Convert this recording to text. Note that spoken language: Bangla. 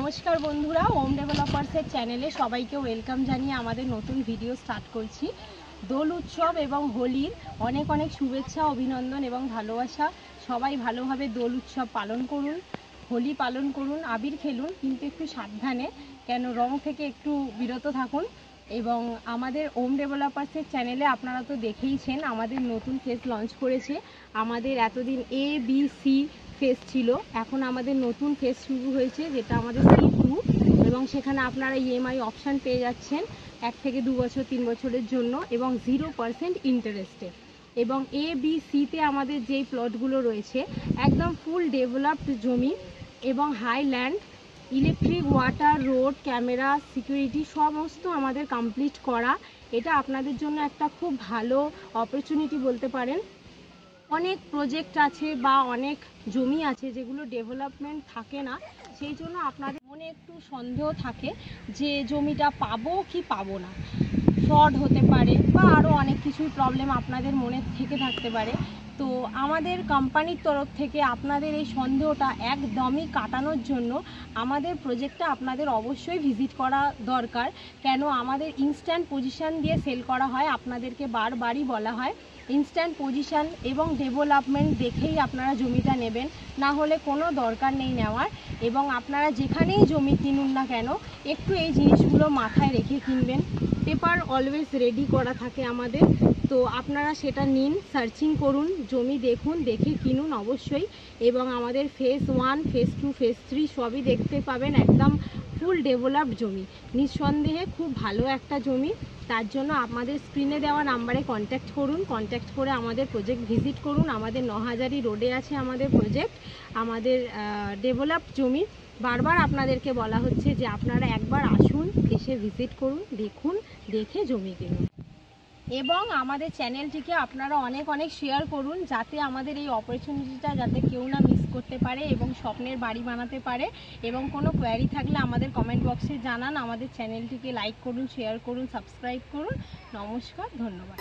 নমস্কার বন্ধুরা, ওম ডেভেলপার্সের চ্যানেলে সবাইকে ওয়েলকাম জানিয়ে আমাদের নতুন ভিডিও স্টার্ট করছি। দোল উৎসব এবং হোলির অনেক অনেক শুভেচ্ছা, অভিনন্দন এবং ভালোবাসা। সবাই ভালোভাবে দোল উৎসব পালন করুন, হোলি পালন করুন, আবির খেলুন, কিন্তু একটু সাবধানে, কেন রং থেকে একটু বিরত থাকুন। এবং আমাদের ওম ডেভেলপার্সের চ্যানেলে আপনারা তো দেখেইছেন আমাদের নতুন ফেস লঞ্চ করেছে। আমাদের এতদিন ABC ফেস ছিল, এখন আমাদের নতুন ফেস শুরু হয়েছে, যেটা আমাদের C2, এবং সেখানে আপনারা EMI অপশান পেয়ে যাচ্ছেন 1 থেকে 2 বছর 3 বছরের জন্য এবং 0% ইন্টারেস্টে। এবং ABCতে আমাদের যেই প্লটগুলো রয়েছে একদম ফুল ডেভেলপড জমি এবং highland, electric, water, road, camera, security সমস্ত আমাদের কমপ্লিট করা। এটা আপনাদের জন্য একটা খুব ভালো অপরচুনিটি বলতে পারেন। অনেক প্রজেক্ট আছে বা অনেক জমি আছে যেগুলো ডেভেলপমেন্ট থাকে না, সেই জন্য আপনাদের মনে একটু সন্দেহ থাকে যে জমিটা পাবো কি পাবো না, ফ্রড হতে পারে বা আরও অনেক কিছুই প্রবলেম আপনাদের মনে থেকে থাকতে পারে। তো আমাদের কোম্পানির তরফ থেকে আপনাদের এই সন্দেহটা একদমই কাটানোর জন্য আমাদের প্রজেক্টটা আপনাদের অবশ্যই ভিজিট করা দরকার। কেন আমাদের ইনস্ট্যান্ট পজিশান দিয়ে সেল করা হয়, আপনাদেরকে বারবারই বলা হয় ইনস্ট্যান্ট পজিশান এবং ডেভেলপমেন্ট দেখেই আপনারা জমিটা নেবেন, না হলে কোনো দরকার নেই নেওয়ার। এবং আপনারা যেখানেই জমি কিনুন না কেন একটু এই জিনিসগুলো মাথায় রেখে কিনবেন। পেপার অলওয়েজ রেডি করা থাকে আমাদের, তো আপনারা সেটা নিন, সার্চিং করুন, জমি দেখুন, দেখে কিনুন অবশ্যই। এবং আমাদের ফেজ 1, ফেজ 2, ফেজ 3 সবই দেখতে পাবেন, একদম ফুল ডেভেলপড জমি, নিঃসন্দেহে খুব ভালো একটা জমি। তার জন্য আমাদের স্ক্রিনে দেওয়া নাম্বারে কন্ট্যাক্ট করুন, কন্ট্যাক্ট করে আমাদের প্রজেক্ট ভিজিট করুন। আমাদের 9হাজারি রোডে আছে আমাদের প্রজেক্ট, আমাদের ডেভেলপড জমি। বারবার আপনাদেরকে বলা হচ্ছে যে আপনারা একবার আসুন, এসে ভিজিট করুন, দেখুন, দেখে জমি কিনুন। এবং আমাদের চ্যানেলটিকে আপনারা অনেক অনেক শেয়ার করুন, যাতে আমাদের এই অপরচুনিটিটা যাতে কেউ না মিস করতে পারে এবং স্বপ্নের বাড়ি বানাতে পারে। এবং কোনো কোয়ারি থাকলে আমাদের কমেন্ট বক্সে জানান। আমাদের চ্যানেলটিকে লাইক করুন, শেয়ার করুন, সাবস্ক্রাইব করুন। নমস্কার, ধন্যবাদ।